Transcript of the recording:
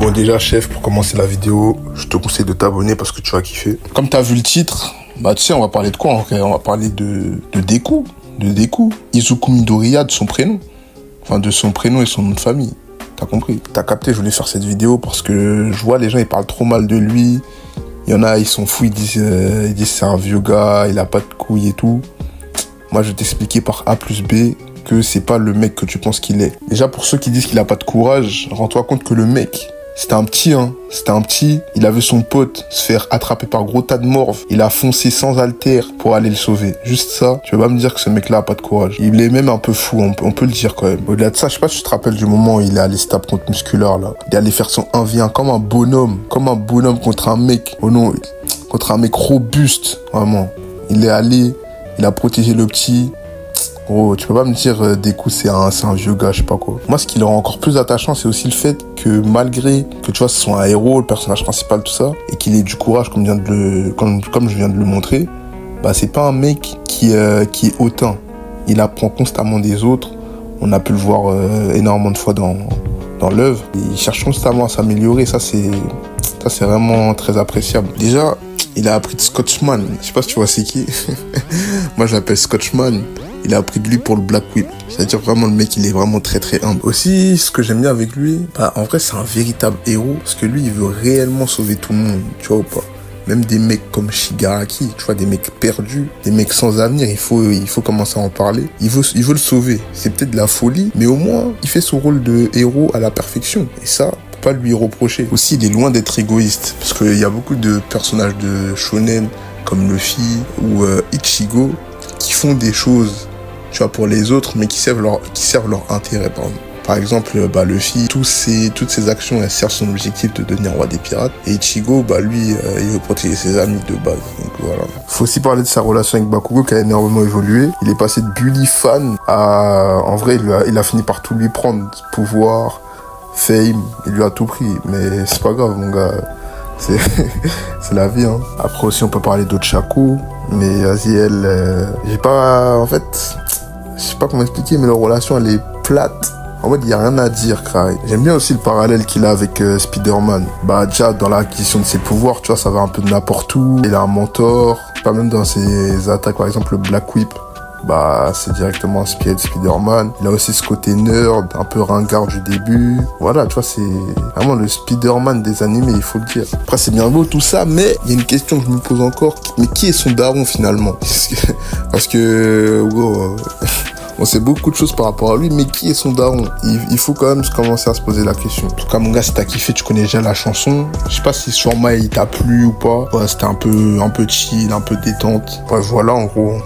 Bon déjà chef, pour commencer la vidéo, je te conseille de t'abonner parce que tu vas kiffer. Comme t'as vu le titre, bah tu sais on va parler de quoi en fait? On va parler de Deku. Izuku Midoriya de son prénom. Enfin de son prénom et son nom de famille. T'as compris? T'as capté, je voulais faire cette vidéo parce que je vois les gens ils parlent trop mal de lui. Il y en a, ils sont fous, ils disent c'est un vieux gars, il a pas de couilles et tout. Moi je vais t'expliquer par A plus B que c'est pas le mec que tu penses qu'il est. Déjà pour ceux qui disent qu'il a pas de courage, rends-toi compte que le mec, c'était un petit, il a vu son pote se faire attraper par gros tas de morve, il a foncé sans haltère pour aller le sauver. Juste ça, tu vas pas me dire que ce mec-là a pas de courage. Il est même un peu fou, on peut le dire quand même. Au-delà de ça, je sais pas si tu te rappelles du moment où il est allé se taper contre Musculaire là. Il est allé faire son 1v1 comme un bonhomme contre un mec, oh non, contre un mec robuste, vraiment. Il est allé, il a protégé le petit. Oh, tu peux pas me dire Deku c'est un vieux gars, je sais pas quoi. Moi, ce qui le rend encore plus attachant, c'est aussi le fait que malgré que tu vois, ce soit un héros, le personnage principal, tout ça, et qu'il ait du courage, comme je viens de le montrer, bah c'est pas un mec qui est hautain. Il apprend constamment des autres. On a pu le voir énormément de fois dans l'œuvre. Il cherche constamment à s'améliorer. Ça c'est vraiment très appréciable. Déjà, il a appris de Scotchman. Je sais pas si tu vois c'est qui. Moi, je l'appelle Scotchman. Il a appris de lui pour le Black Whip. C'est-à-dire vraiment le mec, il est vraiment très très humble. Aussi, ce que j'aime bien avec lui, bah en vrai c'est un véritable héros. Parce que lui, il veut réellement sauver tout le monde. Tu vois ou pas? Même des mecs comme Shigaraki, tu vois, des mecs perdus, des mecs sans avenir, il faut commencer à en parler. Il veut le sauver. C'est peut-être de la folie, mais au moins, il fait son rôle de héros à la perfection. Et ça, pas lui reprocher. Aussi, il est loin d'être égoïste. Parce qu'il y a beaucoup de personnages de shonen, comme Luffy ou Ichigo, qui font des choses, tu vois, pour les autres, mais qui servent leur intérêt, pardon. Par exemple, Luffy, toutes ses actions, elles servent son objectif de devenir roi des pirates. Et Ichigo, lui, il veut protéger ses amis de base. Donc voilà. Faut aussi parler de sa relation avec Bakugo qui a énormément évolué. Il est passé de bully fan à, en vrai, il a fini par tout lui prendre. Pouvoir, fame, il lui a tout pris. Mais c'est pas grave, mon gars. C'est la vie, hein. Après aussi, on peut parler d'Ochaco. Mais Aziel, en fait, je sais pas comment expliquer, mais leur relation, elle est plate. En fait, il n'y a rien à dire, Cry. J'aime bien aussi le parallèle qu'il a avec Spider-Man. Bah, déjà, dans l'acquisition de ses pouvoirs, tu vois, ça va un peu de n'importe où. Il a un mentor. Pas même dans ses attaques, par exemple, le Black Whip. Bah, c'est directement inspiré de Spider-Man. Il a aussi ce côté nerd, un peu ringard du début. Voilà, tu vois, c'est vraiment le Spider-Man des animés, il faut le dire. Après, c'est bien beau tout ça, mais il y a une question que je me pose encore. Mais qui est son daron, finalement? Parce que on sait beaucoup de choses par rapport à lui, mais qui est son daron? Il faut quand même commencer à se poser la question. En tout cas, mon gars, si t'as kiffé, tu connais déjà la chanson. Je sais pas si ce format, il t'a plu ou pas. Ouais, c'était un peu chill, un peu détente. Ouais, voilà, en gros.